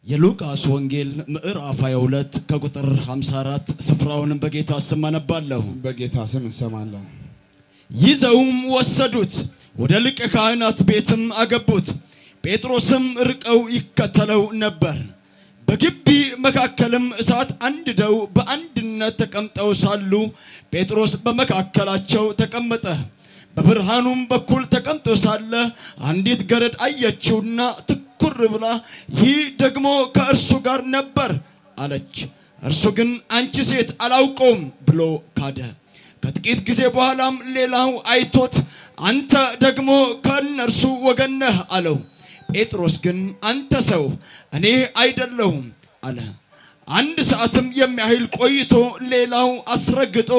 የሉቃስ ወንጌል ምዕራፍ 22 ከቁጥር 54 ስፍራውን በጌታ ስም አነባለሁ። በጌታ ስም እንሰማለን። ይዘውም ወሰዱት፣ ወደ ሊቀ ካህናት ቤትም አገቡት። ጴጥሮስም ርቀው ይከተለው ነበር። በግቢ መካከልም እሳት አንድደው በአንድነት ተቀምጠው ሳሉ ጴጥሮስ በመካከላቸው ተቀመጠ። በብርሃኑም በኩል ተቀምጦ ሳለ አንዲት ገረድ አየችውና ትኩር ብላ ይህ ደግሞ ከእርሱ ጋር ነበር አለች። እርሱ ግን አንቺ ሴት አላውቀውም ብሎ ካደ። ከጥቂት ጊዜ በኋላም ሌላው አይቶት አንተ ደግሞ ከእነርሱ ወገን ነህ አለው። ጴጥሮስ ግን አንተ ሰው እኔ አይደለሁም አለ። አንድ ሰዓትም የሚያህል ቆይቶ ሌላው አስረግጦ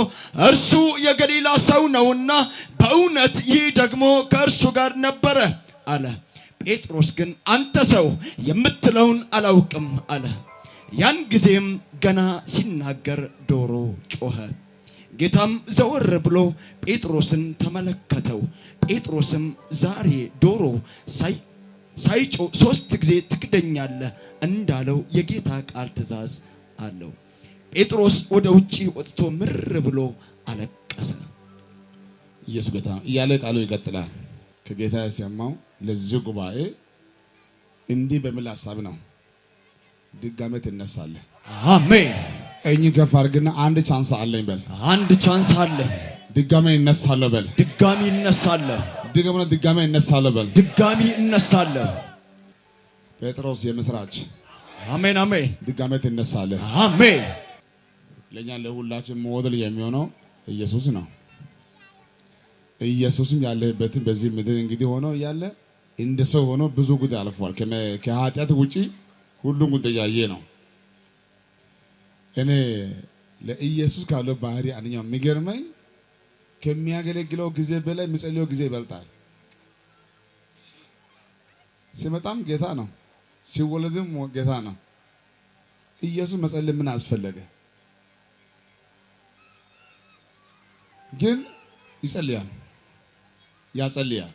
እርሱ የገሊላ ሰው ነውና በእውነት ይህ ደግሞ ከእርሱ ጋር ነበረ አለ። ጴጥሮስ ግን አንተ ሰው የምትለውን አላውቅም አለ። ያን ጊዜም ገና ሲናገር ዶሮ ጮኸ። ጌታም ዘወር ብሎ ጴጥሮስን ተመለከተው። ጴጥሮስም ዛሬ ዶሮ ሳይጮህ 3 ጊዜ ትክደኛለህ እንዳለው የጌታ ቃል ትእዛዝ አለው። ጴጥሮስ ወደ ውጪ ወጥቶ ምር ብሎ አለቀሰ። ኢየሱስ ጌታ እያለ ቃሉ ይቀጥላል። ከጌታ የሰማው ለዚህ ጉባኤ እንዲህ በሚል ሐሳብ ነው። ድጋሜ ትነሳለህ። አሜን። እኝ ከፍ አድርግና አንድ ቻንስ አለኝ በል። አንድ ቻንስ አለኝ። ድጋሜ እነሳለሁ በል። ድጋሚ እነሳለሁ። ድጋሜ እነሳለሁ በል። ድጋሚ እነሳለሁ። ጴጥሮስ የምስራች። አሜን አሜን። ድጋሜ ትነሳለህ። አሜን። ለኛ ለሁላችን ሞዴል የሚሆነው ኢየሱስ ነው። ኢየሱስም ያለበትን በዚህ ምድር እንግዲህ ሆኖ ያለ እንደ ሰው ሆኖ ብዙ ጉዳይ አልፏል። ከኃጢአት ውጪ ሁሉም ጉዳይ ያየ ነው። እኔ ለኢየሱስ ካለው ባህሪ አንኛው የሚገርመኝ ከሚያገለግለው ጊዜ በላይ የሚጸልየው ጊዜ ይበልጣል። ሲመጣም ጌታ ነው፣ ሲወለድም ጌታ ነው። ኢየሱስ መጸለይ ምን አስፈለገ? ግን ይጸልያል፣ ያጸልያል፣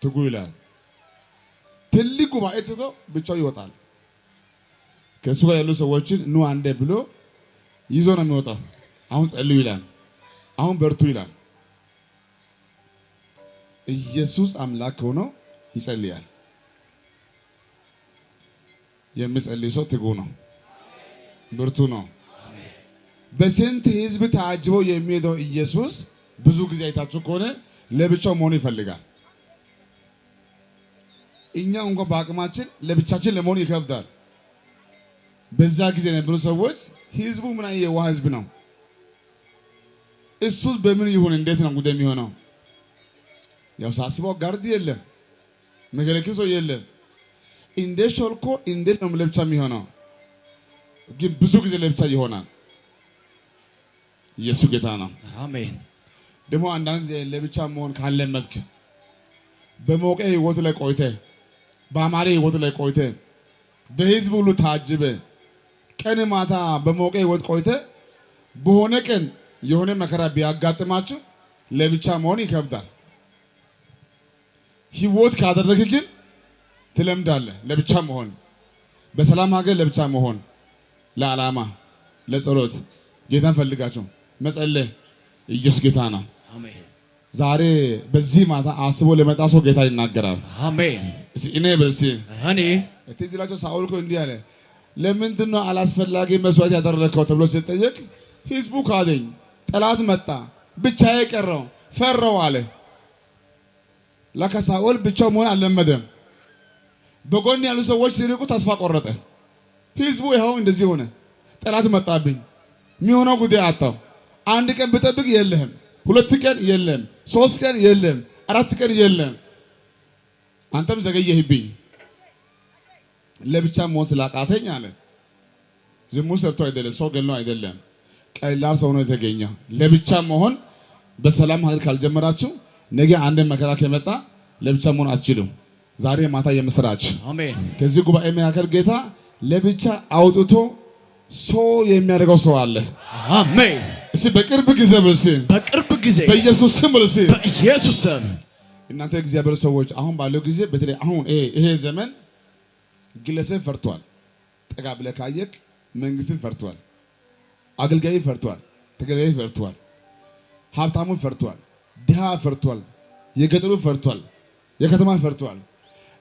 ትጉ ይላል። ትልቅ ጉባኤ ትቶ ብቻው ይወጣል። ከሱ ጋር ያሉ ሰዎችን ኑ አንዴ ብሎ ይዞ ነው የሚወጣው። አሁን ጸልዩ ይላል፣ አሁን በርቱ ይላል። ኢየሱስ አምላክ ሆኖ ይጸልያል። የሚጸልይ ሰው ትጉ ነው፣ ብርቱ ነው። በስንት ህዝብ ታጅቦ የሚሄደው ኢየሱስ ብዙ ጊዜ አይታችሁ ከሆነ ለብቻው መሆን ይፈልጋል። እኛ እንኳን በአቅማችን ለብቻችን ለመሆን ይከብዳል። በዛ ጊዜ የነበሩ ሰዎች ህዝቡ ምን አይነት የዋህ ህዝብ ነው። እሱስ በምን ይሁን እንዴት ነው ጉዳይ የሚሆነው? ያው ሳስበው ጋርድ የለም፣ መገለኪሶ የለም። እንደ ሾልኮ እንዴት ነው ለብቻ የሚሆነው? ግን ብዙ ጊዜ ለብቻ ይሆናል። ኢየሱስ ጌታ ነው። አሜን። ደግሞ አንዳንድ ጊዜ ለብቻ መሆን ካለመድክ በሞቀ ህይወት ላይ ቆይተ፣ በአማረ ህይወት ላይ ቆይተ፣ በህዝብ ሁሉ ታጅበ ቀን ማታ በሞቀ ህይወት ቆይተ በሆነ ቀን የሆነ መከራ ቢያጋጥማችሁ ለብቻ መሆን ይከብዳል። ህይወት ካደረግህ ግን ትለምዳለህ። ለብቻ መሆን፣ በሰላም ሀገር ለብቻ መሆን፣ ለዓላማ ለጸሎት ጌታን ፈልጋችሁ መጸለይ። ኢየሱስ ጌታ ነው። አሜን። ዛሬ በዚህ ማታ አስቦ ለመጣ ሰው ጌታ ይናገራል። አሜን። እኔ በሲ እኔ እትዝላችሁ ሳውል እኮ እንዲህ አለ፣ ለምንድን ነው አላስፈላጊ መስዋዕት ያደረከው ተብሎ ሲጠየቅ ህዝቡ ካደኝ፣ ጠላት መጣ፣ ብቻዬ ቀረው፣ ፈራው አለ። ለካ ሳኦል ብቻው መሆን አልለመደም። በጎን ያሉ ሰዎች ሲርቁ ተስፋ ቆረጠ። ህዝቡ ይኸው እንደዚህ ሆነ። ጠላት መጣብኝ፣ የሚሆነው ጉዳይ አጣው። አንድ ቀን ብጠብቅ የለህም፣ 2 ቀን የለም፣ 3 ቀን የለም፣ 4 ቀን የለም። አንተም ዘገየህብኝ። ለብቻ መሆን ስላቃተኝ አለ። ዝሙት ሰርቶ አይደለም፣ ሰው ገሎ አይደለም፣ ቀላል ሰው ነው የተገኘው። ለብቻ መሆን በሰላም ሀገር ካልጀመራችሁ ነገ አንድ መከራ ከመጣ ለብቻ መሆን አትችሉም። ዛሬ ማታ የምስራች። አሜን። ከዚህ ጉባኤ መካከል ጌታ ለብቻ አውጥቶ ሰው የሚያደርገው ሰው አለ። አሜን። እሺ በቅርብ ጊዜ በልሲ፣ በቅርብ ጊዜ በኢየሱስ ስም በልሲ፣ በኢየሱስ ስም። እናንተ እግዚአብሔር ሰዎች አሁን ባለው ጊዜ በተለይ አሁን ይሄ ዘመን ግለሰብ ፈርቷል፣ ጠጋ ብለህ ካየክ መንግስትን ፈርቷል፣ አገልጋይ ፈርቷል፣ ተገዳይ ፈርቷል፣ ሀብታሙን ፈርቷል፣ ድሃ ፈርቷል፣ የገጠሩ ፈርቷል፣ የከተማ ፈርቷል።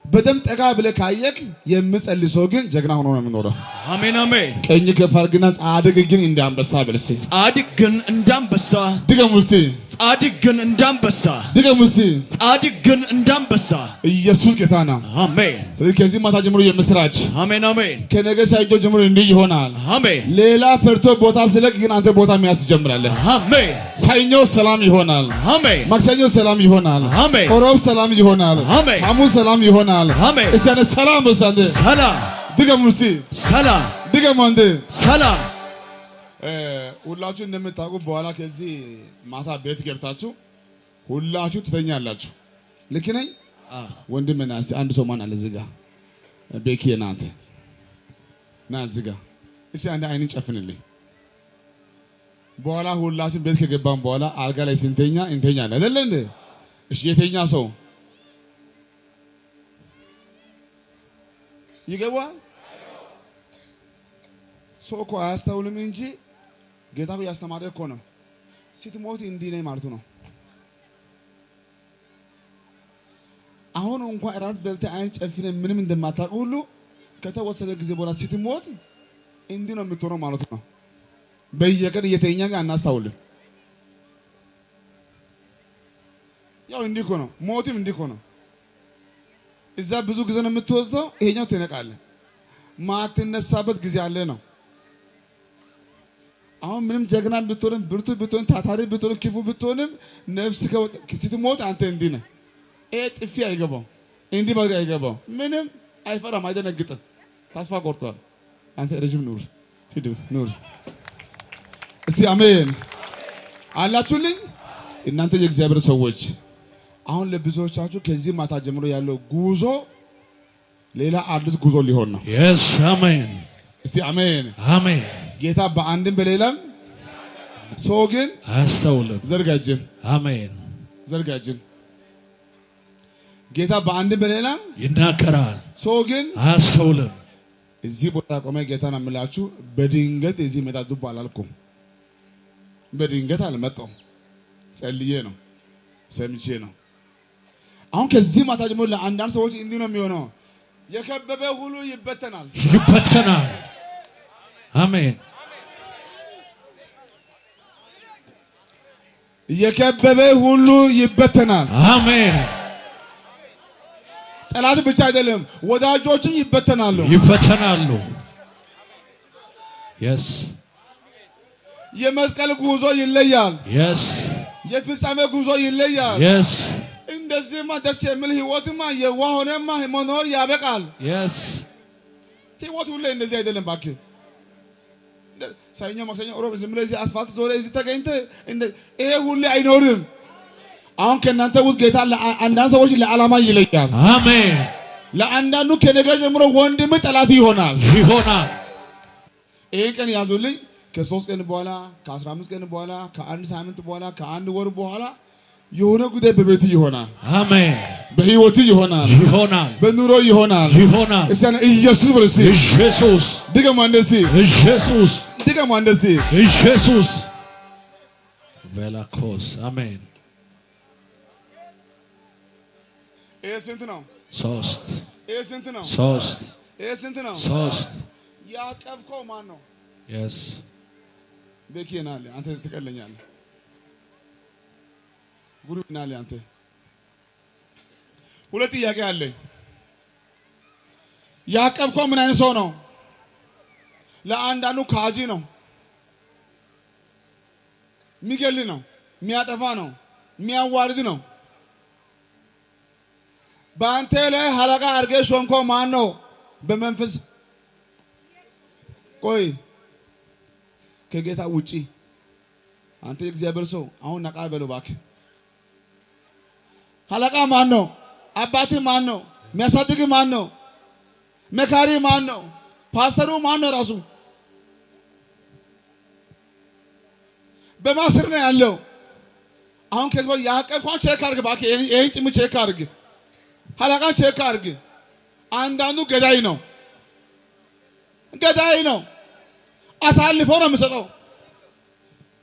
በደም ጠጋ ብለህ ካየክ የምጸልይ ሰው ግን ጀግና ሆኖ ነው የሚኖረው። አሜን አሜን። ቀኝ ከፍ አድርግና ጻድቅ ግን እንደ አንበሳ በል እስቲ። ጻድቅ ግን እንደ አንበሳ ድገሙ እስቲ። ጻድቅ ግን እንደ አንበሳ ድገሙ እስቲ። ጻድቅ ግን እንደ አንበሳ። ኢየሱስ ጌታ ነው። አሜን። ስለዚህ ከዚህ ማታ ጀምሮ የምስራች አሜን አሜን። ከነገ ሳይጆ ጀምሮ እንዲህ ይሆናል። አሜን። ሌላ ፈርቶ ቦታ ስለቅ ግን አንተ ቦታ መያዝ ትጀምራለህ። አሜን። ሰኞ ሰላም ይሆናል። አሜን። ማክሰኞ ሰላም ይሆናል። አሜን። ሮብ ሰላም ይሆናል። አሜን። ሐሙስ ሰላም ይሆናል። አሜን። እሰነ ሰላም በሳንደ ሰላም። ድገሙ እስቲ። ሰላም። ድገሙ አንተ። ሰላም። ሁላችሁ እንደምታውቁ በኋላ ከዚህ ማታ ቤት ገብታችሁ ሁላችሁ ትተኛላችሁ። ልክ ነኝ? ወንድምና እስቲ አንድ ሰው ማን አለ እዚህ ጋር? ቤኪ እናንተ ና እዚህ ጋር እስቲ አንድ አይንን ጨፍንልኝ። በኋላ ሁላችን ቤት ከገባን በኋላ አልጋ ላይ ስንተኛ እንተኛለን አይደል እንዴ? እሺ የተኛ ሰው ይገባል? ሰው እኮ አያስተውልም እንጂ ጌታ እኮ ያስተማረ እኮ ነው። ስትሞት እንዲህ ነኝ ማለቱ ነው። አሁን እንኳን እራት በልተህ አይን ጨፍነህ ምንም እንደማታውቅ ሁሉ ከተወሰነ ጊዜ በኋላ ስትሞት እንዲህ ነው የምትሆነው ማለቱ ነው። በየቀን እየተኛ ጋር አናስታውልም። ያው እንዲህ እኮ ነው። ሞትም እንዲህ እኮ ነው። እዛ ብዙ ጊዜ ነው የምትወስደው፣ ይሄኛው ትነቃለህ። ማትነሳበት ጊዜ አለ ነው። አሁን ምንም ጀግና ብትሆንም ብርቱ ብትሆንም ታታሪ ብትሆንም ክፉ ብትሆንም ነፍስ ስትሞት አንተ እንዲህ ነህ። ይሄ ጥፊ አይገባው፣ እንዲህ ባጋ አይገባው፣ ምንም አይፈራም፣ አይደነግጥም። ተስፋ ቆርጧል። አንተ ረጅም ኑር፣ ሂድ ኑር። እስቲ አሜን አላችሁልኝ እናንተ የእግዚአብሔር ሰዎች። አሁን ለብዙዎቻችሁ ከዚህ ማታ ጀምሮ ያለው ጉዞ ሌላ አዲስ ጉዞ ሊሆን ነው። yes አሜን። እስቲ አሜን አሜን። ጌታ በአንድም በሌላም ሰው ግን አስተውልም። ዘርጋጅን አሜን። ዘርጋጅን ጌታ በአንድም በሌላም ይናገራል፣ ሰው ግን አስተውልም። እዚህ ቦታ ቆመ ጌታን አምላችሁ በድንገት እዚህ መጣ ዱብ አላልኩም። በድንገት አልመጣሁም። ጸልዬ ነው ሰምቼ ነው። አሁን ከዚህ ማታ ጀምሮ ለአንዳንድ ሰዎች እንዲህ ነው የሚሆነው። የከበበ ሁሉ ይበተናል፣ ይበተናል። አሜን። የከበበ ሁሉ ይበተናል። አሜን። ጠላት ብቻ አይደለም ወዳጆችም ይበተናሉ፣ ይበተናሉ። yes የመስቀል ጉዞ ይለያል። yes የፍጻሜ ጉዞ ይለያል። yes እንደዚህማ ደስ የሚል ህይወትማ የዋሆነማ መኖር ያበቃል። yes ህይወት ሁሌ እንደዚህ አይደለም እባክህ። ሰኞ ማክሰኞ ሮብ ዝም ብለህ እዚህ አስፋልት ዞረ እዚህ ተገኝተህ ይሄ ሁሌ አይኖርም። አሁን ከእናንተ ውስጥ ጌታ አንዳንድ ሰዎች ለዓላማ ይለያል። አሜን። ለአንዳንዱ ከነገ ጀምሮ ወንድም ጠላት ይሆናል። ይሄን ቀን ያዙልኝ። ከ3 ቀን በኋላ ከ15 ቀን በኋላ ከአንድ ሳምንት በኋላ ከአንድ ወር በኋላ የሆነ ጉዳይ በቤት ይሆናል። አሜን። በህይወት ይሆናል። በኑሮ ይሆናል። እስቲ ኢየሱስ ብለሲ ኢየሱስ ድገማ እንደዚህ ኢየሱስ ድገማ እንደዚህ ኢየሱስ ቬላኮስ አሜን። ይሄ ስንት ነው? 3 ይሄ ስንት ነው? 3 ይሄ ስንት ነው? 3 ያቀፍከው ማን ነው? yes በኪናለ አንተ ትቀለኛለህ። ጉሩናለ አንተ ሁለት ጥያቄ አለ። ያቀፍከው ምን አይነት ሰው ነው? ለአንዳንዱ ካጂ ነው፣ ሚገል ነው፣ ሚያጠፋ ነው፣ ሚያዋርድ ነው። በአንተ ላይ ሐለቃ አድርገህ ሾምከው ማን ነው? በመንፈስ ቆይ ከጌታ ውጪ አንተ የእግዚአብሔር ሰው አሁን ነቃ በለው እባክህ። ሐለቃ ማን ነው? አባትህ ማን ነው? የሚያሳድግህ ማን ነው? መካሪ ማን ነው? ፓስተሩ ማን ነው? ራሱ በማስር ነው ያለው። አሁን ከዚህ ያቀፍከው ቼክ አድርግ እባክህ። ይሄን ጭምር ቼክ አድርግ። ሐለቃን ቼክ አድርግ። አንዳንዱ ገዳይ ነው፣ ገዳይ ነው። አሳልፎ ነው የሚሰጠው።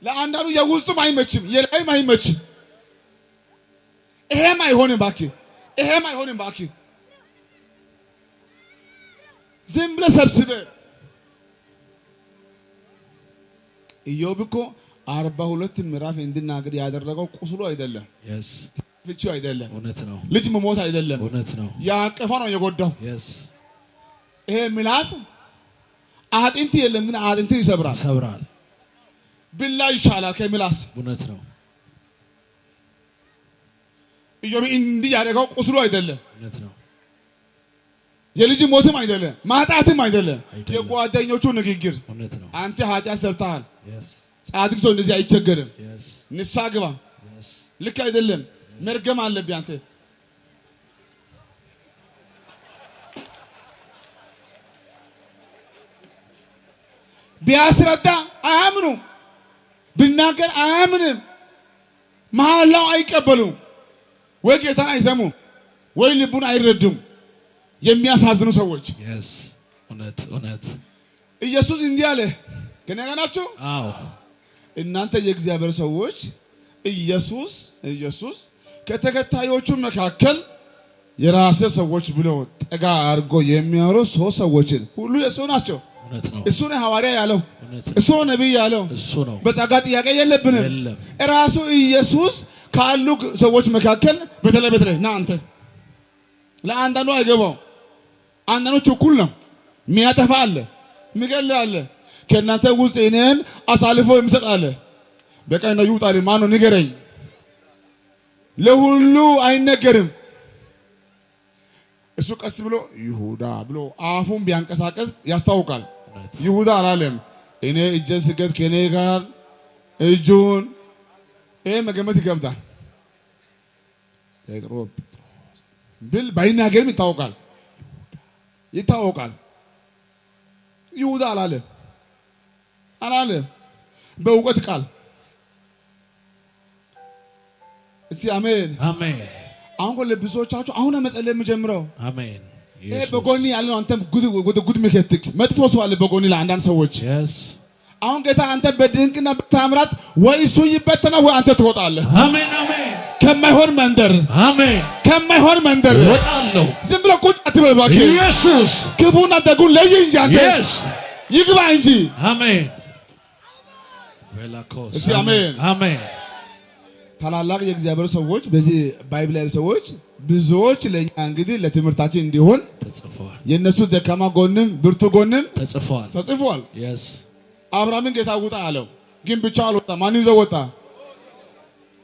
ለአንዳንዱ የውስጡም አይመችም፣ የላይም አይመችም። ይሄም አይሆንም እባክህ፣ ይሄም አይሆንም እባክህ። ዝም ብለህ ሰብስበህ ኢዮብ እኮ 42 ምዕራፍ እንድናገር ያደረገው ቁስሉ አይደለም፣ ፍቺው አይደለም፣ እውነት ነው። ልጅ መሞት አይደለም፣ እውነት ነው። ያቀፈ ነው የጎዳው። ይሄ ምላስ አጥንት የለም ግን አጥንት ይሰብራል። ብላ ይሻላል ከምላስ። እውነት ነው። ኢዮብ እንዲህ ያደረገው ቁስሉ አይደለም፣ እውነት ነው። የልጅ ሞትም አይደለም፣ ማጣትም አይደለም፣ የጓደኞቹ ንግግር። እውነት ነው። አንተ ኃጢአት ሰርተሃል፣ ጻድቅ ሰው እንደዚህ አይቸገርም፣ ንስሐ ግባ፣ ልክ አይደለም፣ መርገም አለብህ አንተ። ቢያስረዳ አያምኑም፣ ቢናገር አያምንም፣ መሐላው አይቀበሉም፣ ወይ ጌታን አይሰሙም፣ ወይ ልቡን አይረዱም። የሚያሳዝኑ ሰዎች። እውነት ኢየሱስ እንዲህ አለ፣ ከኔ ጋር ናችሁ? አዎ። እናንተ የእግዚአብሔር ሰዎች ኢየሱስ ከተከታዮቹ መካከል የራሴ ሰዎች ብሎ ጠጋ አድርጎ የሚያወሩ ሶስት ሰዎችን ሁሉ የሱ ናቸው። እሱ ነው ሐዋርያ ያለው፣ እሱ ነው ነብይ ያለው። በጸጋ ጥያቄ የለብንም። ራሱ ኢየሱስ ካሉ ሰዎች መካከል በተለይ ና አንተ ለአንዳንዱ አይገባው፣ አንዳንዱ ችኩል ነው፣ የሚያጠፋ አለ፣ የሚገል አለ። ከእናንተ ውስጥ እኔን አሳልፎ የሚሰጥ አለ። በቀኝ ነው ይውጣል። ማን ነው ንገረኝ? ለሁሉ አይነገርም። እሱ ቀስ ብሎ ይሁዳ ብሎ አፉን ቢያንቀሳቀስ ያስታውቃል። ይሁዳ አላለም። እኔ እጄ ስገድ ከኔ ጋር እጁን ይሄ መገመት ይከብዳል። ጴጥሮስ ብል ባይናገርም ይታወቃል። ይሁዳ አላለም በእውቀት ቃል። እስቲ አሜን። አሁን ለብዙዎቻችሁ አሁን መጸለይ የምጀምረው አሜን። ይሄ በጎን ያለው አንተም ጉድ ምከትክ መጥፎ ሰው አለ በጎን ለአንዳንድ ሰዎች። አሁን ጌታ አንተ በድንቅና በታምራት ወይ እሱ ይበተና ወይ አንተ ትወጣለህ። አሜን። ከማይሆን መንደር ከማይሆን መንደር ወጣለሁ። ዝም ብለህ ቁጭ አትበል እባክህ። ኢየሱስ ክፉና ደጉን ለይ እንጂ አንተ ይግባ እንጂ። አሜን። እስቲ አሜን። ታላላቅ የእግዚአብሔር ሰዎች በዚህ ባይብል ላይ ሰዎች ብዙዎች ለኛ እንግዲህ ለትምህርታችን እንዲሆን ተጽፏል። የነሱ ደካማ ጎንም ብርቱ ጎንም ተጽፏል። አብርሃምን ጌታ ውጣ አለው፣ ግን ብቻው አልወጣም። ማን ይዘው ወጣ?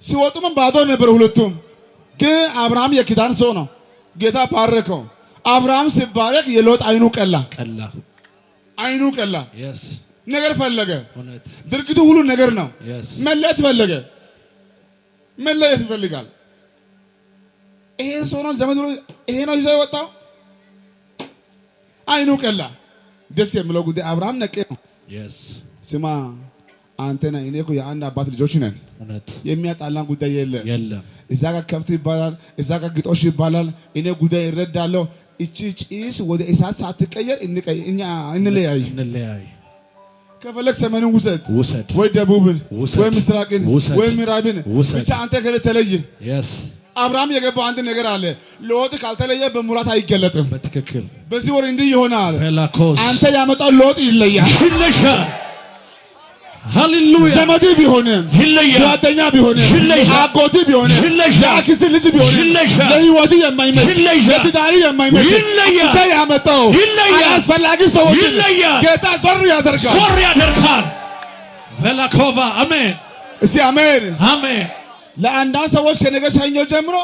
ሲወጡም ባዶ ነበር ሁለቱም። ግን አብርሃም የኪዳን ሰው ነው፣ ጌታ ባረከው። አብርሃም ሲባረክ የሎጥ አይኑ ቀላ። ነገር ፈለገ። ድርጊቱ ሁሉ ነገር ነው። መለየት ይፈልጋል። ይሄ ሰው ነው ዘመድ ብሎ ይሄ ነው ይዘው የወጣው። አይኑ ቀላ። ደስ የሚለው ጉዳይ አብርሃም ነቄ ነው። ስማ አንተና እኔ እኮ የአንድ አባት ልጆች ነን። የሚያጣላን ጉዳይ የለም። እዛ ጋር ከብት ይባላል፣ እዛ ጋር ግጦሽ ይባላል። እኔ ጉዳይ እረዳለሁ። እቺ ጭስ ወደ እሳት ሳትቀየር እንለያይ። ከፈለክ ሰሜንን ውሰድ ወይ ደቡብን ወይ ምስራቅን ወይ ምዕራብን፣ ብቻ አንተ ከለ ተለይ። አብርሃም የገባው አንድ ነገር አለ። ሎጥ ካልተለየ በሙላት አይገለጥም። በትክክል በዚህ ወር እንዲህ ይሆናል። አንተ ያመጣው ሎጥ ይለያል። ሃሌሉያ። ዘመድ ቢሆንም ጓደኛ ቢሆንም አጎት ቢሆንም የአክስት ልጅ ቢሆንም ለህይወት የማይመች ለትዳሪ የማይመች አንተ ያመጣው አላስፈላጊ ሰዎች ጌታ ዞር ያደርጋል። ቬላኮቫ አሜን። እስቲ አሜን። ለአንዳንድ ሰዎች ከነገ ሰኞ ጀምሮ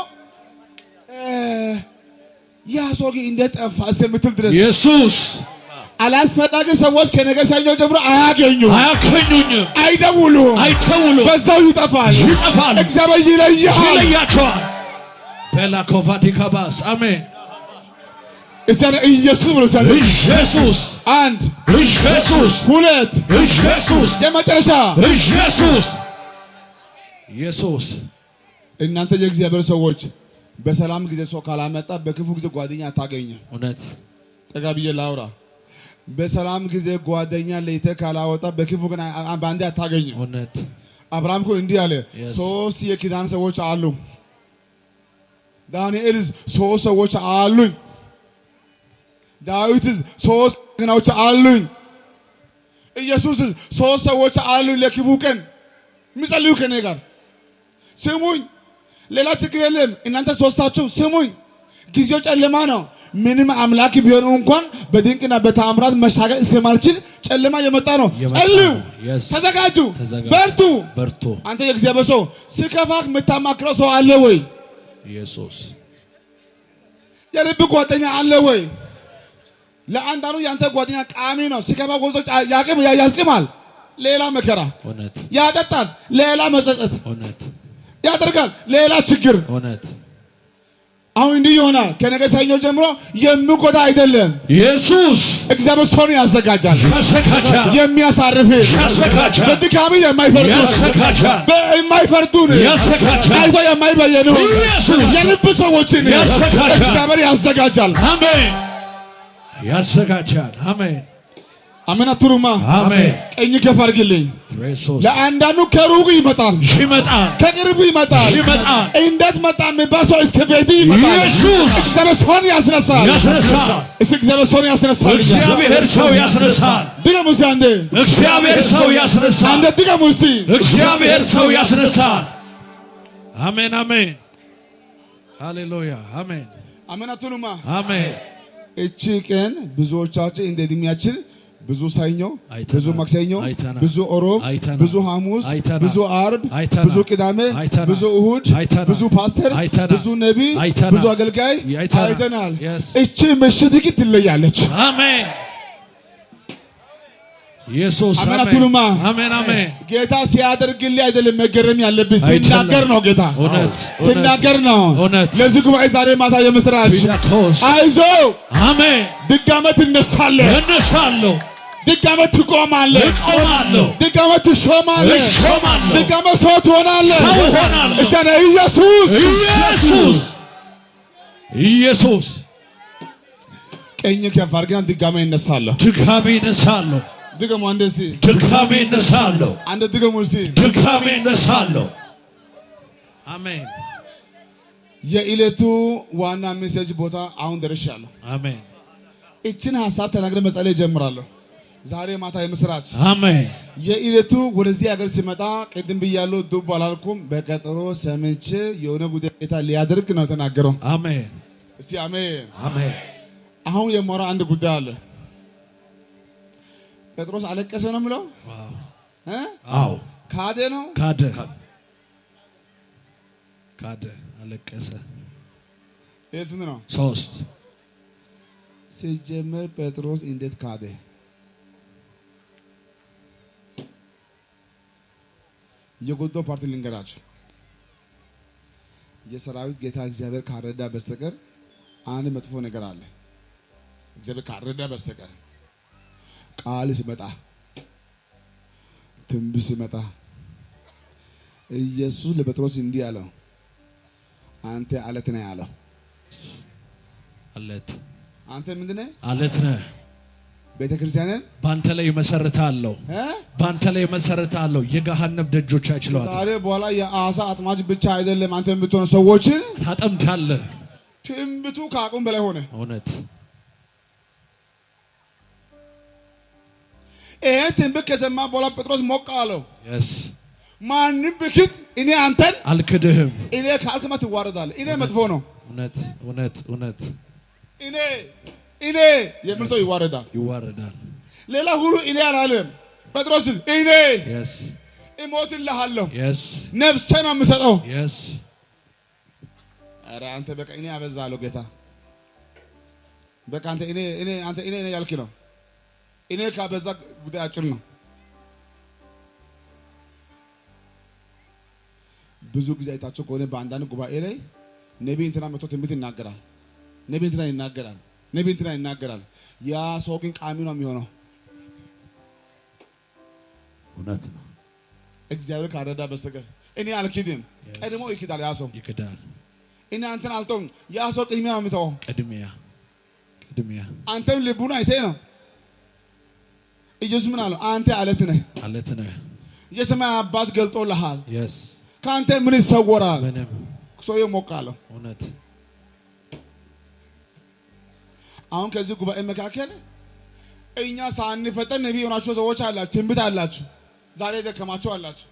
ያ ሰው እንዴት ጠፋ እስከምትል ድረስ ኢየሱስ አላስፈላጊ ሰዎች ከነገ ሰኞ ጀምሮ አያገኙኝም፣ አይደውሉም፣ በዛው ይጠፋል። እግዚአብሔር ይለያቸዋል። ፔላኮቫ ዲካባስ አሜን። እስቲ ኢየሱስ ብሎ ኢየሱስ አንድ ኢየሱስ ሁለት ኢየሱስ የመጨረሻ ኢየሱስ። እናንተ የእግዚአብሔር ሰዎች በሰላም ጊዜ ሰው ካላመጣ በክፉ ጊዜ ጓደኛ አታገኝም። እውነት ጠጋ ብዬ ላውራ። በሰላም ጊዜ ጓደኛ ለይተህ ካላወጣ በክፉ ቀን በአንዴ አታገኝም። እውነት አብርሃም እኮ እንዲህ አለ፣ Yes. 3 የኪዳን ሰዎች አሉ። ዳንኤል 3 ሰዎች አሉኝ። ዳዊት 3 ገናዎች አሉኝ። ኢየሱስ 3 ሰዎች አሉኝ ለክፉ ቀን የሚጸልዩ ከኔ ጋር ስሙኝ። ሌላ ችግር የለም። እናንተ ሶስታችሁ ስሙኝ። ጊዜው ጨለማ ነው። ምንም አምላክ ቢሆን እንኳን በድንቅና በተአምራት መሻገር እስከማልችል ጨለማ የመጣ ነው። ጸልዩ፣ Yes. ተዘጋጁ፣ ተዘጋጁ፣ በርቱ። በርቱ። አንተ የእግዚአብሔር ሰው ሲከፋክ የምታማክረው ሰው አለ ወይ? ኢየሱስ የልብ ጓደኛ አለ ወይ? ለአንዳንዱ ያንተ ጓደኛ ቃሚ ነው። ሲከፋ ጎዞ ያስቅማል፣ ሌላ መከራ እውነት ያጠጣል፣ ሌላ መጸጸት እውነት ያደርጋል፣ ሌላ ችግር። እውነት አሁን እንዲህ ይሆናል። ከነገ ሰኞ ጀምሮ የሚጎዳ አይደለም። ኢየሱስ እግዚአብሔር ሰውን ያዘጋጃል፣ ያዘጋጃል፣ የሚያሳርፍ ያዘጋጃል፣ በድካሚ የማይፈርዱ ያዘጋጃል፣ የማይፈርዱን ያዘጋጃል፣ አይቶ የማይበየኑ ኢየሱስ የልብ ሰዎችን ያዘጋጃል። እግዚአብሔር ያዘጋጃል። አሜን። ያዘጋጃል። አሜን አሜን አትሩማ። አሜን። ቀኝ ከፍ አድርግልኝ። ኢየሱስ ለአንዳንዱ ከሩቅ ይመጣል፣ ይመጣል፣ ከቅርብ ይመጣል። ይመጣል። እንዴት መጣ የሚባል ሰው እስከ ቤት ይመጣል። ኢየሱስ እግዚአብሔር ሰውን ያስነሳል። ያስነሳል። እስኪ እግዚአብሔር ሰውን ያስነሳል። እግዚአብሔር ሰው ያስነሳል። ድገሙ እስኪ አንዴ። እግዚአብሔር ሰው ያስነሳል። አንዴ ድገሙ እስኪ። እግዚአብሔር ሰው ያስነሳል። አሜን አሜን። ሃሌሉያ አሜን አሜን አትሉማ። አሜን። እቺ ቀን ብዙዎቻችን እንደ እድሜያችን ብዙ ሰኞ፣ አይተናል፣ ብዙ ማክሰኞ፣ አይተናል፣ ብዙ ኦሮብ፣ አይተናል፣ ብዙ ሐሙስ፣ አይተናል፣ ብዙ አርብ፣ አይተናል፣ ብዙ ቅዳሜ፣ አይተናል፣ ብዙ እሁድ፣ አይተናል፣ ብዙ ፓስተር፣ አይተናል፣ ብዙ ነቢይ፣ አይተናል፣ ብዙ አገልጋይ አይተናል። አይተናል። Yes. እቺ ምሽት ግን ትለያለች። አሜን። ኢየሱስ አሜን አሜን አትሉማ። አሜን አሜን። ጌታ ሲያደርግልህ አይደለም መገረም ያለብህ፣ አይደለም። ሲናገር ነው። ጌታ እውነት ሲናገር ነው። እውነት። ለዚህ ጉባኤ ዛሬ ማታ የምስራች ቢዳኮስ አይዞ፣ አሜን። ድጋሜ ትነሳለህ፣ እነሳለሁ፣ ድጋሜ ትቆማለህ፣ እቆማለሁ፣ ድጋሜ ትሾማለህ፣ እሾማለሁ፣ ድጋሜ ሰው ትሆናለህ። ሰው እሆናለሁ። እስቲ ኢየሱስ ኢየሱስ ኢየሱስ። ቀኝ ከፍ አድርገን ድጋሜ እነሳለሁ። ድጋሜ እነሳለሁ፣ ድገሙ አንዴ እስቲ። ድጋሜ እነሳለሁ፣ አንዴ ድገሙ እስቲ። ድጋሜ እነሳለሁ። አሜን የዕለቱ ዋና ሜሴጅ ቦታ አሁን ደርሻለሁ። አሜን እችን ሐሳብ ተናግረን መጸለይ ጀምራለሁ። ዛሬ ማታ የምስራች አሜን። የዕለቱ ወደዚህ ሀገር ሲመጣ ቅድም ብያለሁ፣ ዱብ አላልኩም። በቀጠሮ ሰምቼ የሆነ ጉዳይ ጌታ ሊያደርግ ነው የተናገረው። አሜን እስቲ አሜን። አሜን። አሁን የማወራው አንድ ጉዳይ አለ። ጴጥሮስ አለቀሰ ነው የምለው እ አዎ ካደ ነው ካደ ካደ አለቀሰ። ይህ ስንት ነው? 3 ሲጀመር ጴጥሮስ እንዴት ካደ? የጎዳው ፓርቲ ልንገራችሁ። የሰራዊት ጌታ እግዚአብሔር ካረዳ በስተቀር አንድ መጥፎ ነገር አለ። እግዚአብሔር ካረዳ በስተቀር ቃል ሲመጣ፣ ትንቢት ሲመጣ ኢየሱስ ለጴጥሮስ እንዲህ አለው፣ አንተ አለት ነህ ያለው። አለት አንተ ምንድን ነህ? አለት ነህ። ቤተክርስቲያንን ባንተ ላይ መሰረታለሁ፣ ባንተ ላይ መሰረታለሁ። የገሃነም ደጆች አይችሏትም። ዛሬ በኋላ የአሳ አጥማጅ ብቻ አይደለም አንተ የምትሆነው፣ ሰዎችን ታጠምዳለህ። ትንቢቱ ከአቅም በላይ ሆነ። እውነት ይሄን ትንቢት ከሰማ በኋላ ጴጥሮስ ሞቅ አለው። yes ማንም ብክት እኔ አንተን አልክድህም። እኔ ካልክማ ትዋረዳለህ። እኔ መጥፎ ነው። እውነት እውነት እውነት። እኔ የሚል ሰው ይዋረዳል። ይዋረዳል። ሌላ ሁሉ እኔ አላለም። ጴጥሮስ እኔ yes እሞትልሃለሁ፣ yes ነፍሴ ነው የምሰጠው። yes ኧረ አንተ በቃ እኔ አበዛለሁ ጌታ። በቃ አንተ እኔ ያልክ ነው። እኔ ካበዛ ጉዳይ አጭር ነው። ብዙ ጊዜ አይታችሁ ከሆነ በአንዳንድ ጉባኤ ላይ ነቢይ እንትና መጥቶ ትንቢት ይናገራል። ነቢይ እንትና ይናገራል። ነቢይ እንትና ይናገራል። ያ ሰው ግን ቃሚ ነው የሚሆነው። እውነት ነው። እግዚአብሔር ካረዳ በስተቀር እኔ አልክድም። ቀድሞ ይክዳል። ያ ሰው ይክዳል። እኔ አንተን አልተውም። ያ ሰው ቅድሚያ ነው የሚተወው። ቅድሚያ አንተም ልቡን አይተህ ነው ኢየሱስ ምን አለው? አንተ አለት ነህ፣ አለት ነህ። የሰማይ አባት ገልጦልሃል። yes ካንተ ምን ይሰወራል? ምንም። ሰውዬው ሞቃለው። እውነት አሁን ከዚህ ጉባኤ መካከል እኛ ሳንፈጠን ነብይ ሆናችሁ ሰዎች አላችሁ፣ ትንቢት አላችሁ፣ ዛሬ ደከማችሁ አላችሁ።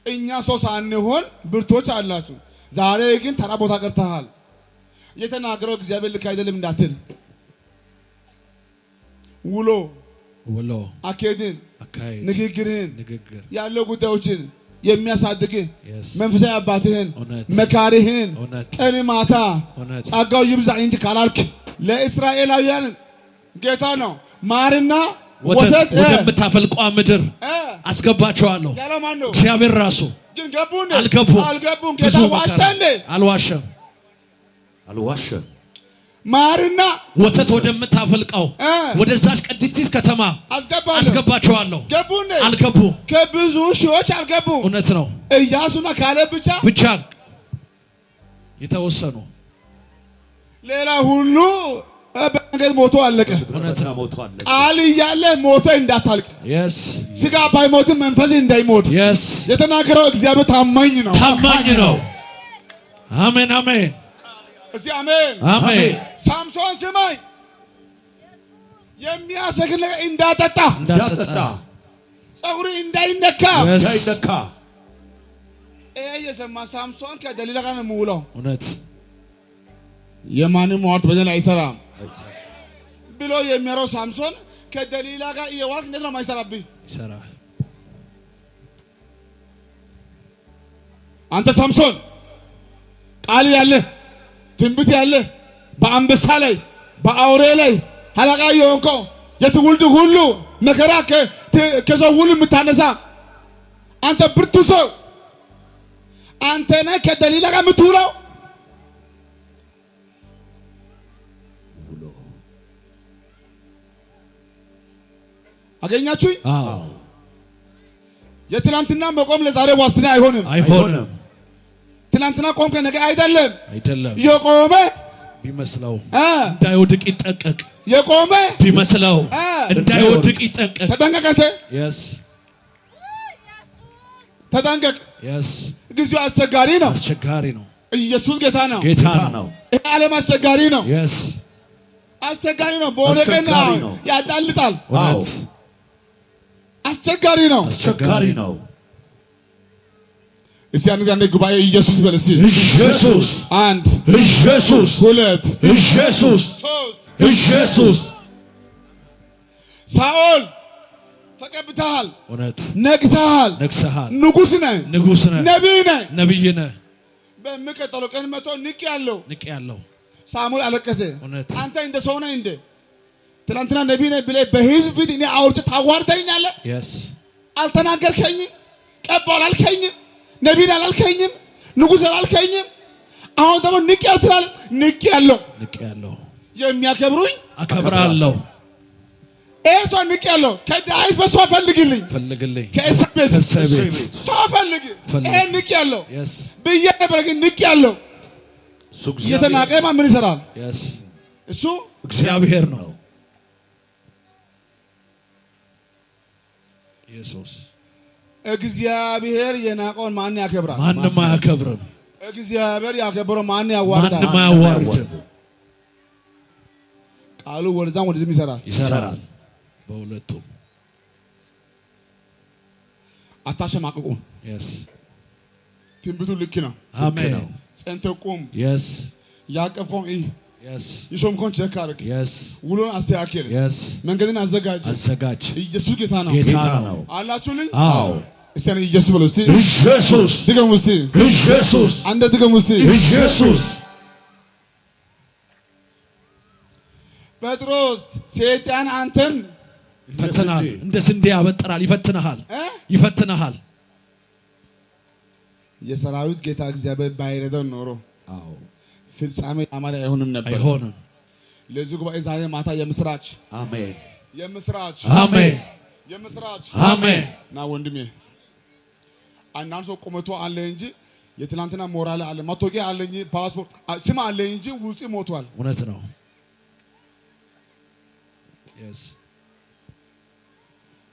እኛ ሰው ሳንሆን ብርቶች አላችሁ። ዛሬ ግን ተራ ቦታ ቀርተሃል። የተናገረው እግዚአብሔር ልክ አይደለም እንዳትል ውሎ አካሄድን ንግግርህን ያለው ጉዳዮችን የሚያሳድግ መንፈሳዊ አባትህን መካሪህን ቀን ማታ ጸጋው ይብዛ እንጂ ካላልክ ለእስራኤላውያን ጌታ ነው ማርና ወተት ወደምታፈልቀው ምድር አስገባቸዋለሁ ያለው ማን ነው? እግዚአብሔር ራሱ። ግን አልገቡም። ጌታ ዋሸንደ አልዋሸም። ማርና ወተት ወደምታፈልቀው ወደዛች ቅድስት ከተማ አስገባቸዋለሁ። አልገቡ። ከብዙ ሺዎች አልገቡ። እውነት ነው። ኢያሱና ካሌብ ብቻ የተወሰኑ፣ ሌላ ሁሉ በመንገድ ሞቶ አለቀ። ቃል እያለ ሞተ እንዳታልቅ። ስጋ ባይሞትም መንፈስ እንዳይሞት የተናገረው እግዚአብሔር ታማኝ ነው። አሜን አሜን። እዚህ አሜን። ሳምሶን ስማኝ፣ የሚያሰክር ነገር እንዳጠጣ ጸጉሪ እንዳይነካ የሰማ ሳምሶን ከደሊላ ጋር ነው የሚውለው። እውነት የማንም ሟርት በደል አይሰራም ብሎ የሚያረው ሳምሶን ከደሊላ ጋር እየዋልክ እንዴት ነው የማይሰራብህ? ይሰራል። አንተ ሳምሶን ቃል ያለ ትንቢት ያለ በአንበሳ ላይ በአውሬ ላይ ሐላቃ የሆንከው የትውልድ ሁሉ መከራ ከሰው ሁሉ የምታነሳ አንተ ብርቱ ሰው አንተ ነህ ከደሊላ ጋር የምትውለው። አገኛችሁኝ? የትናንትና መቆም ለዛሬ ዋስትና አይሆንም። ትናንትና ቆምከ ነገ አይደለም። የቆመ ቢመስለው እንዳይወድቅ ይጠንቀቅ። የቆመ ቢመስለው እንዳይወድቅ ይጠንቀቅ። ተጠንቀቅ። ተጠንቀቅ። ጊዜው አስቸጋሪ ነው። ኢየሱስ ጌታ ነው። ይሄ ዓለም አስቸጋሪ ነው። አስቸጋሪ ነው። በሆነ ቀን ያዳልጣል። አስቸጋሪ ነው። እስቲ አንድ ጉባኤ ኢየሱስ በለሲ ኢየሱስ አንድ ኢየሱስ ሁለት ኢየሱስ ኢየሱስ። ሳኦል ተቀብተሃል፣ እውነት ነግሰሃል፣ ንጉስ ነህ፣ ነቢይ ነህ። በሚቀጥለው ቀን መቶ ንቅ ያለው ሳሙኤል አለቀሰ። አንተ እንደ ሰው ነህ እንደ ትናንትና ነቢይ ነህ ብለህ በሕዝብ ፊት እኔ አውርቼ ታዋርደኛለህ? አልተናገርከኝም፣ ቀባው አላልከኝም፣ ነቢይ አላልከኝም፣ ንጉስ አላልከኝም። አሁን ደግሞ ንቅ ያለው ትላለህ። ንቅ ያለው የሚያከብሩኝ አከብራለሁ። ሰው ንቅ ያለው ከዳዊት በሷ ፈልግልኝ ከእሴይ ቤት ሰው ፈልግ። ይሄ ንቅ ያለው ብዬ ነበር፣ ግን ንቅ ያለው የተናቀማ ምን ይሰራል? እሱ እግዚአብሔር ነው። ኢየሱስ እግዚአብሔር የናቀውን ማን ያከብራል? ማንም አያከብርም። እግዚአብሔር ያከብረው ማን ያዋርዳል? ማንም አያዋርድም። ቃሉ ወደዛም ወደዚህም ይሰራል። በሁለቱም አታሸማቅቁ። ትንቢቱ ልክ ነው። አሜን። ጸንተህ ቁም። ያቀፍከውን የሾምከውን ቼክ አድርግ። ውሎን አስተካክል። መንገድን አዘጋጅ። ኢየሱስ ጌታ ነው። አላችሁልኝ? እስቲ ኢየሱስ በሉ። እስቲ ኢየሱስ ድገሙ። እስቲ ኢየሱስ አንድ ድገሙ። እስቲ ኢየሱስ። ጴጥሮስ ሰይጣን አንተን ይፈትናል፣ እንደ ስንዴ ያበጥራል። ይፈትናል። የሰራዊት ጌታ እግዚአብሔር ባይረዳው ኖሮ ፍጻሜ ያማረ አይሆንም ነበር። ለዚህ ጉባኤ ዛሬ ማታ የምስራች አሜን፣ አሜን። ና ወንድሜ፣ አንዳንድ ሰው ቁመቱ አለ እንጂ የትናንትና ሞራል አለ፣ መታወቂያ አለ እንጂ ፓስፖርት ስም አለ እንጂ ውስጥ ሞቷል። እውነት ነው።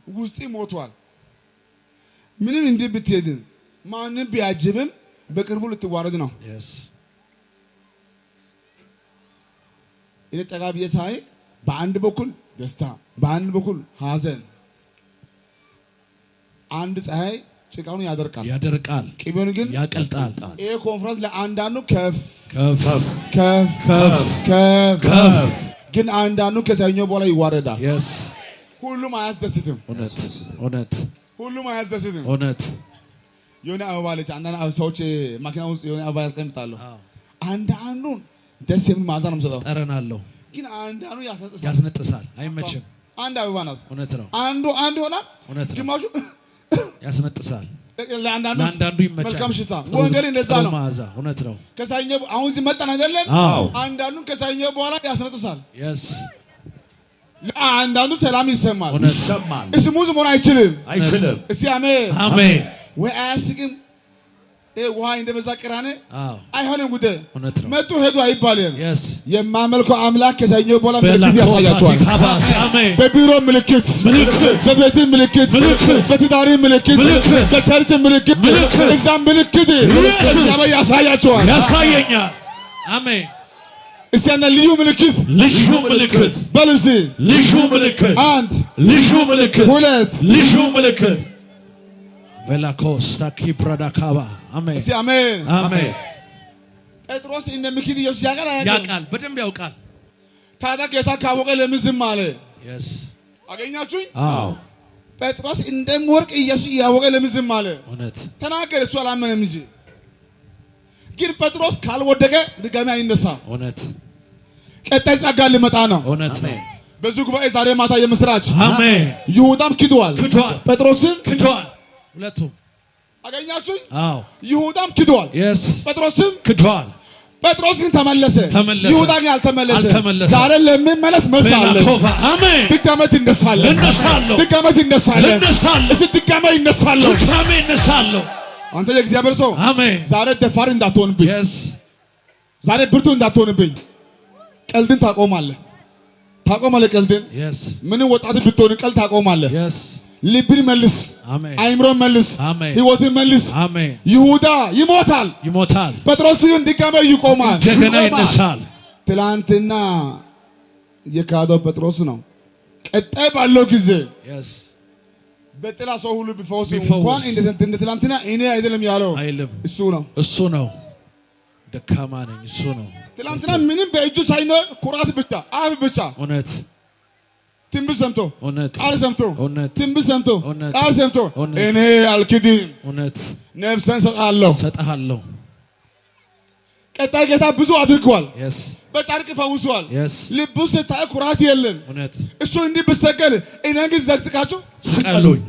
ውስጤ ሞቷል። ምንም እንዲህ ብትሄድ ማንም ቢያጅብም በቅርቡ ልትዋረድ ነው። እኔ ጠጋ ብዬ ሳይ በአንድ በኩል ደስታ፣ በአንድ በኩል ሐዘን። አንድ ፀሐይ ጭቃውን ያደርቃል፣ ቅቤውን ግን ያቀልጣል። ይሄ ኮንፈረንስ ለአንዳንዱ ከፍ ግን አንዳንዱ ከሰኞ በኋላ ይዋረዳል። ሁሉም አያስደስትም። ሁሉም አያስደስትም። የሆነ አበባ ልጅ አንዳንድ ሰዎች ማኪና ውስጥ የሆነ አበባ ያስቀምጣሉ። አንዳንዱን ደስ የሚል መዓዛ ነው የምሰጠው፣ ጠረን አለው። ግን አንዳንዱ ያስነጥሳል፣ አይመችም። አንድ አበባ ናት፣ እውነት ነው። አንዱ ይሆናል፣ ግማሹ ያስነጥሳል፣ ለአንዳንዱ ይመቻል። መልካም ሽታ ወንጌል እንደዛ ነው፣ መዓዛ እውነት ነው። ከሰኞ አሁን እዚህ መጣን አይደለም? አንዳንዱን ከሰኞ በኋላ ያስነጥሳል። ለአንዳንዱ ሰላም ይሰማል። ስሙዝ መሆን አይችልም። እስቲ አሜን። ወይ አያስቅም። ውሃ እንደበዛ ቅራኔ አይሆንም። ጉዳይ መጡ ሄዱ አይባልም። የማመልከው አምላክ ከሰኞ በኋላ ምልክት ያሳያቸዋል። በቢሮ ምልክት፣ በቤት ምልክት፣ በትዳሪ ምልክት፣ በቸርች ምልክት፣ እዛም ምልክት እግዚአብሔር ያሳያቸዋል፣ ያሳየኛል። አሜን። እስቲ አንተ ልዩ ምልክት በልዚ ልዩ ምልክት፣ አንድ ልዩ ምልክት፣ ሁለት ልዩ ምልክት በላኮስ ታኪ ብራዳካባ አሜን። እስቲ አሜን። ጴጥሮስ እንደምክድ ኢየሱስ ያውቃል፣ በደንብ ያውቃል። ታዲያ ጌታ ካወቀ ለምን ዝም አለ? አገኛችሁኝ? ጴጥሮስ እንደምወርቅ ኢየሱስ ያወቀ ለምን ዝም አለ? ተናገረ፣ እሱ አላመነም እንጂ። ግን ጴጥሮስ ካልወደቀ ድጋሚ አይነሳም። ቀጣይ ጸጋ ሊመጣ ነው። በዚህ ጉባኤ ዛሬ ማታ የምስራች አሜን። ይሁዳም ክዷል፣ ጴጥሮስም ክዷል። ሁለቱም አገኛችሁኝ? ይሁዳም ክዷል፣ ጴጥሮስም ክዷል። ጴጥሮስ ግን ተመለሰ፣ ይሁዳ ግን አልተመለሰ። ዛሬ ለሚመለስ መልስ አለ። አሜን። ድጋሚ ይነሳል። እስቲ ድጋሚ ይነሳል። አንተ የእግዚአብሔር ሰው አሜን። ዛሬ ደፋር እንዳትሆንብኝ፣ ዛሬ ብርቱ እንዳትሆንብኝ። ቀልድን ታቆማለህ። ቀልድን ምንም ወጣት ብትሆን ቀልድ ታቆማለህ። ልብን መልስ፣ አይምሮን መልስ፣ ህይወትን መልስ። ይሁዳ ይሞታል፣ ጴጥሮስ ግን ድጋሚ ይቆማል፣ እንደገና ይነሳል። ትላንትና የካደው ጴጥሮስ ነው። ቀጣይ ባለው ጊዜ በጥላ ሰው ሁሉ ቢፈወስ እንኳን እንደ ትላንትና እኔ አይደለም ያለው እሱ ነው። ደካማ ነኝ እሱ ነው። ትላንትና ምንም በእጁ ሳይኖር ኩራት ብቻ፣ አፍ ብቻ፣ እውነት ትንቢት ሰምቶ ቃል ሰምቶ ትንቢት ሰምቶ ቃል ሰምቶ እኔ አልክድም፣ እውነት ነፍሴን ሰጣለሁ። ቀጣይ ጌታ ብዙ አድርጓል። በጨርቅ ፈውሷል። ልቡ ስታይ ኩራት የለም። እሱ እንዲህ ብሰቀል እኔ ግን ዘቅዝቃችሁ ስቀሉኝ።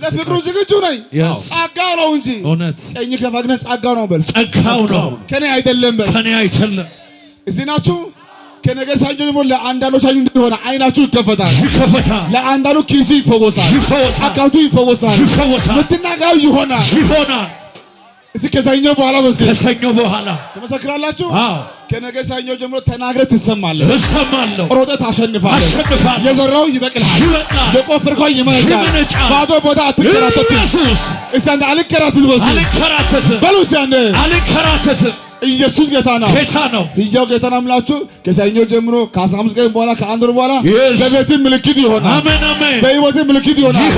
ለፍቅሩ ዝግጁ ነኝ። ጸጋው ነው እንጂ ቀኝ ከፋግነ ጸጋው ነው በል። ጸጋው ነው ከኔ አይደለም በል። እዚህ ናችሁ። ከነገ ሰኞ ደግሞ ለአንዳንዶቻችሁ እንደሆነ አይናችሁ ይከፈታል። ለአንዳንዱ ኪሱ ይፈወሳል፣ አካውንቱ ይፈወሳል፣ ምትናገረው ይሆናል። እስኪ ከሰኞ በኋላ ተመሰክራላችሁ። ከነገ ሰኞ ጀምሮ ተናግረህ ትሰማለህ። ሮጠህ ታሸንፋለህ። የዘራው ይበቅልሃል፣ የቆፈርከው ይመነጫል። ባዶ ቦታ አትከራተትም። እስኪ አንተ አልከራተትም በሉ። እስኪ አንተ አልከራተትም። ኢየሱስ ጌታ ነው። ሕያው ጌታ ነው የምላችሁ። ከሰኞ ጀምሮ ከ15 ቀን በኋላ ከአንድ ወር በኋላ በቤት ምልክት ይሆናል፣ በሕይወት ምልክት ይሆናል።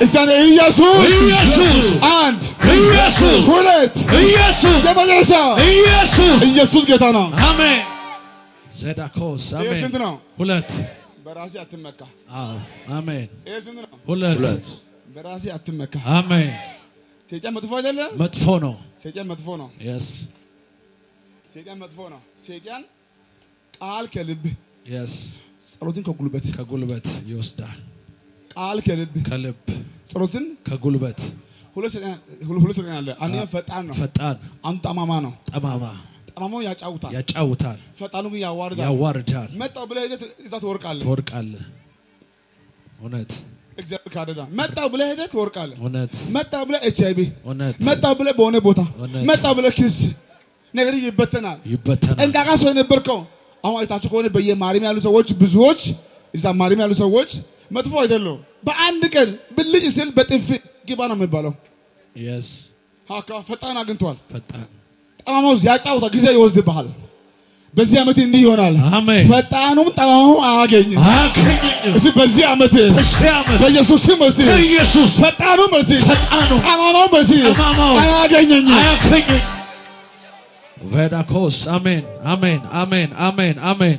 እስኪ አንተ ኢየሱስ አንድ፣ ኢየሱስ ሁለት፣ ኢየሱስ የመጨረሻ ኢየሱስ ጌታ ነው። አሜን። ዘዳኮስ አሜን። ስንት ነው? ሁለት። በራሴ አትመካ። አሜን። ስንት ነው? ሁለት። በራሴ አትመካ። አሜን። ሰይጣን መጥፎ አይደለም፣ መጥፎ ነው። ሰይጣን መጥፎ ነው። ሰይጣን መጥፎ ነው። ሰይጣን ቃል ከልብ ጸሎትን ከጉልበት ይወስዳል። ቃል ከልብ ጸሎትን ከጉልበት ሁለት ሰይጣን አለ። አንደኛው ፈጣን ነው፣ አንዱ ጠማማ ነው። ጠማማው ያጫውታል፣ ፈጣኑ ግን ያዋርዳል። መጣው ብለህ እዛ ትወርቃለህ። እውነት እግዚአብሔር ካደዳ መጣው ብለህ ሄደህ ትወርቃለህ። መጣው ብለህ HIV፣ መጣው ብለህ በሆነ ቦታ፣ መጣው ብለህ ኪስ ነገር ይበተናል። ጠንቃቃ ሰው የነበርከው አሁን አይታችሁ ከሆነ በየማሪም ያሉ ሰዎች ብዙዎች እዛ ማሪም ያሉ ሰዎች መጥፎ አይደለም። በአንድ ቀን ብልጭ ስል በጥፊ ግባ ነው የሚባለው። yes ሃካ ፈጣን አግኝቷል። ፈጣን ጠማማው ያጫውታ ጊዜ ይወስድብሃል። በዚህ ዓመት እንዲህ ይሆናል። አሜን። ፈጣኑም ጠማማው አያገኝ። እሺ በዚህ ዓመት በኢየሱስ ስም እሺ ኢየሱስ ፈጣኑም እሺ ጠማማውም እሺ አያገኘኝ። ቬዳኮስ አሜን አሜን አሜን አሜን አሜን።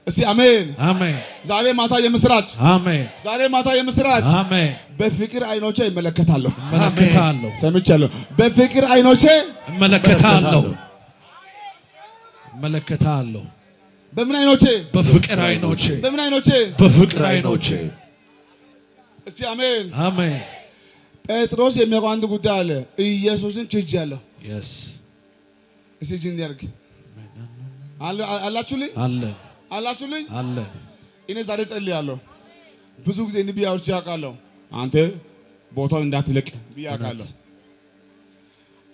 እሺ አሜን አሜን። ዛሬ ማታ የምስራች አሜን። ዛሬ ማታ የምስራች አሜን። በፍቅር አይኖቼ እመለከታለሁ። እመለከታለሁ። ሰምቻለሁ። በፍቅር አይኖቼ እመለከታለሁ። እመለከታለሁ። በምን አይኖቼ? በፍቅር አይኖቼ። በምን አይኖቼ? በፍቅር አይኖቼ። እስቲ አሜን አሜን። ጴጥሮስ የሚያውቀው አንድ ጉዳይ አለ። ኢየሱስን ክጄአለሁ። yes እስቲ ጅን ያርግ አላችሁልኝ አላችሁልኝ አለ። እኔ ዛሬ ጸልያለሁ። ብዙ ጊዜ እንብያዎች ያውቃለሁ። አንተ ቦታው እንዳትለቅ ብያውቃለሁ።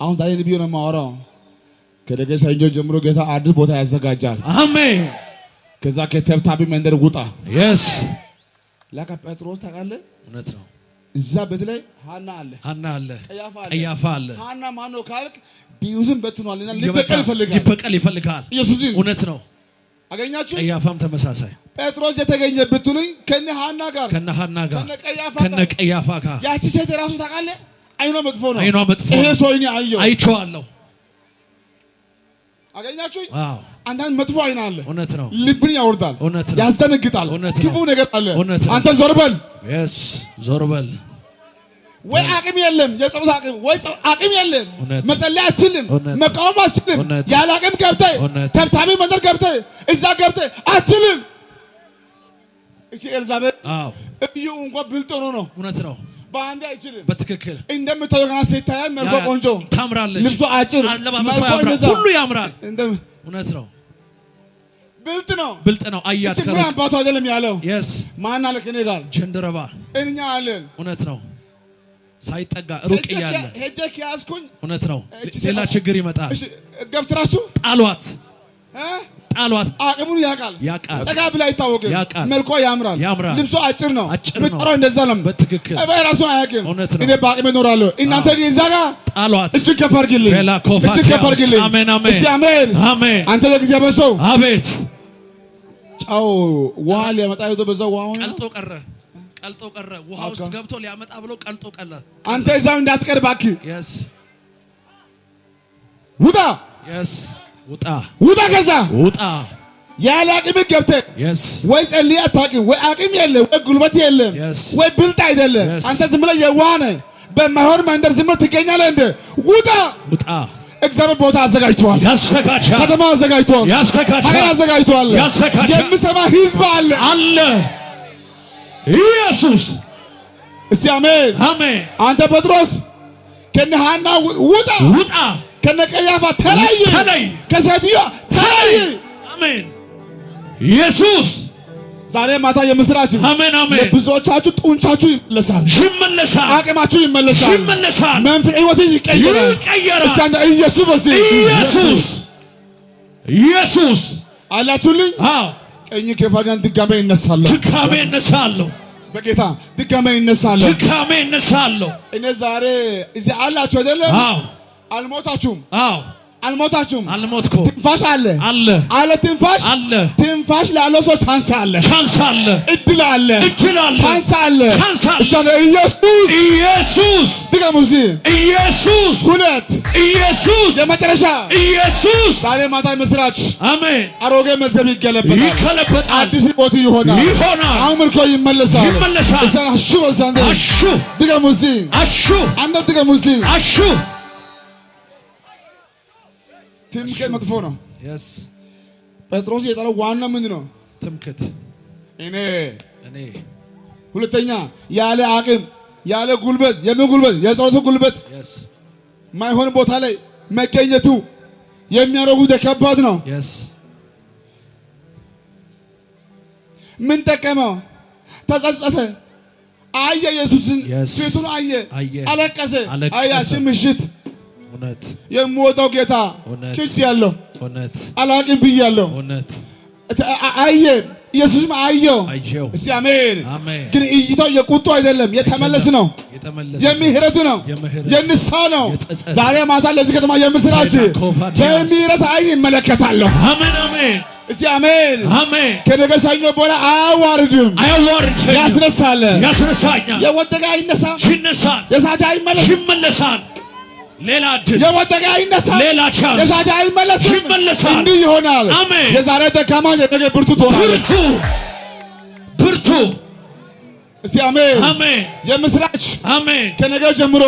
አሁን ዛሬ እንብዮ ነው የማወራው። ከነገ ሰኞ ጀምሮ ጌታ አዲስ ቦታ ያዘጋጃል። አሜን። ከዛ ከተብታቢ መንደር ውጣ። yes ላካ ጴጥሮስ ታውቃለህ? እውነት ነው። እዛ ቤት ላይ ሃና አለ ቀያፋ አለ። ሃና ማን ነው ካልክ ቢዩዝን በትኗልና ሊበቀል ይፈልጋል። ኢየሱስን እውነት ነው። አገኛችሁ? ቀያፋም ተመሳሳይ ጴጥሮስ የተገኘ ብትሉኝ ከነ ሃና ጋር ከነ ቀያፋ ጋር ያቺ ሴት ራሱ ታውቃለህ? አይኗ መጥፎ ነው። ይሄ ሰው እኔ አይቼዋለሁ። አገኛችሁ? አዎ። አንዳንድ መጥፎ አይና አለ። እውነት ነው። ልብን ያወርዳል፣ ያስደነግጣል፣ ክፉ ነገር አለ። አንተ ዞር በል። yes ዞር በል። ወይ አቅም የለም የጸሎት አቅም ወይ አቅም የለም መጸለይ አትችልም፣ መቃወም አትችልም። ያለ አቅም ገብተህ ተብታቢ መንደር ገብተህ እዛ ገብተህ አትችልም። እቺ ኤልዛቤል አዎ እዩ እንኳን ብልጥ ሆኖ ነው። እውነት ነው። በአንዴ አይችልም። በትክክል እንደምታየው ገና ሲታያት መልኳ ቆንጆ ታምራለች። ልብሷ አጭር ሁሉ ያምራል። እውነት ነው። ብልጥ ነው። አያት ከረ ምን አባቱ አይደለም ያለው። yes ማን አለ ከኔ ጋር ጀንደረባ እኛ አለን። እውነት ነው። ሳይጠጋ ሩቅ ያለ ሄጄ ያስኩኝ። እውነት ነው። ሌላ ችግር ይመጣል። እሺ ገብትራችሁ ጣሏት አቅሙን ያውቃል። ጠጋ ብላ አይታወቅም። መልኳ ያምራል። ልብሷ አጭር ነው። ምጥራው እንደዛ ነው። በትክክል በራሱ አያውቅም። እኔ በአቅሜ እኖራለሁ። እናንተ ግን እዛ ጋር ጣሏት። እጅግ ከፍ አድርግልኝ። አሜን አሜን። እስቲ አሜን አሜን። አንተ የእግዚአብሔር ሰው አቤት። ጫው ውሃ ሊያመጣ ይወጣ በዛው ውሃው ቀልጦ ቀረ። ውሃ ውስጥ ገብቶ ሊያመጣ ብሎ ቀልጦ ቀረ። አንተ እዛው እንዳትቀር እባክህ። yes ውጣ። yes ውጣ ከዛ ውጣ። ያለ አቅም ገብተህ ወይ ጸልይ አታውቅም፣ ወይ አቅም የለም፣ ወይ ጉልበት የለም፣ ወይ ብልጥ አይደለም። አንተ ዝም ብለህ የዋህ ነህ። በማይሆን መንደር ዝም ብለህ ትገኛለህ። እንደ ውጣ። እግዚአብሔር ቦታ አዘጋጅቷል፣ ያዘጋጃል። ከተማ አዘጋጅቷል፣ ያዘጋጃል። ሀገር አዘጋጅቷል። የሚሰማ ህዝብ አለ። ኢየሱስ እስቲ አሜን አሜን። አንተ ጴጥሮስ ከነ ሃና ውጣ ከነ ቀያፋ ተለይ ከሴትዮዋ ተለይ። አሜን ኢየሱስ። ዛሬ ማታ የምስራች አሜን አሜን። ለብዙዎቻችሁ ጡንቻችሁ ይመለሳል፣ አቅማችሁ ይመለሳል፣ መንፈስ ህይወት ይቀየራል። እስቲ ኢየሱስ አላችሁልኝ? አዎ። ቀኝ ከፋጋን ድጋሜ እነሳለሁ በጌታ ድጋሜ እነሳለሁ። እኔ ዛሬ እዚህ አላችሁ አይደለም? አዎ። አልሞታችሁም። ትንፋሽ አለ። ትንፋሽ ላለው ሰው ቻንስ አለ። እድል አለ። ቻንስ አለ። ኢየሱስ ድገሙሲ። ኢየሱስ ሁለት ኢየሱስ የመጨረሻ ኢየሱስ። ዛሬ ማታ መስራች አሜን። አሮጌ መዝገብ ይገለበጣል፣ አዲስ ሕይወት ይሆናል። አሁን ምርኮ ይመለሳል። አሹ ድገሙሲ። አንተ ድገሙሲ። ትምክህት መጥፎ ነው። yes ጴጥሮስ የጠራው ዋና ምንድን ነው? ትምክህት። እኔ ሁለተኛ ያለ አቅም ያለ ጉልበት የጸሎት ጉልበት yes ማይሆን ቦታ ላይ መገኘቱ የሚያረጉት ከባድ ነው። yes ምን ጠቀመው? ተጸጸተ፣ አየ ኢየሱስን ፊቱን አየ፣ አለቀሰ። አያች ምሽት እውነት የምወጣው ጌታ ክጅ ያለው እውነት አላቅም ብያለሁ። እውነት አየ ኢየሱስም አየው። እስቲ አሜን። ግን እይታው የቁጡ አይደለም፣ የተመለስ ነው፣ የምህረት ነው፣ የንስሐ ነው። ዛሬ ማታ ለዚህ ከተማ የምስራች በምህረት አይን ይመለከታለሁ። አሜን አሜን። እስቲ አሜን አሜን። ከነገ ሰኞ በኋላ አያዋርድም፣ ያስነሳል። ያስነሳኛል። የወደቀ አይነሳም፣ ይነሳል። የሳተ አይመለስም፣ ይመለሳል። ሌላ እድል የወደቀ አይነሳም፣ ሌላ ቻንስ፣ የሳተ አይመለስም፣ ይመለሳል። እንዲህ ይሆናል። አሜን። የዛሬ ደካማ የነገ ብርቱ ትሆናለች። ብርቱ እስቲ አሜን አሜን። የምስራች አሜን። ከነገ ጀምሮ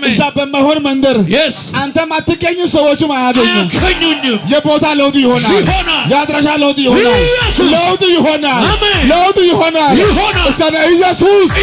እዛ በመሆን መንደር አንተም አትገኙ፣ ሰዎችም አያገኙም። የቦታ ለውጥ ይሆናል፣ የአድራሻ ለውጥ ይሆናል፣ ለውጥ ይሆናል፣ ለውጥ ይሆናል። ኢየሱስ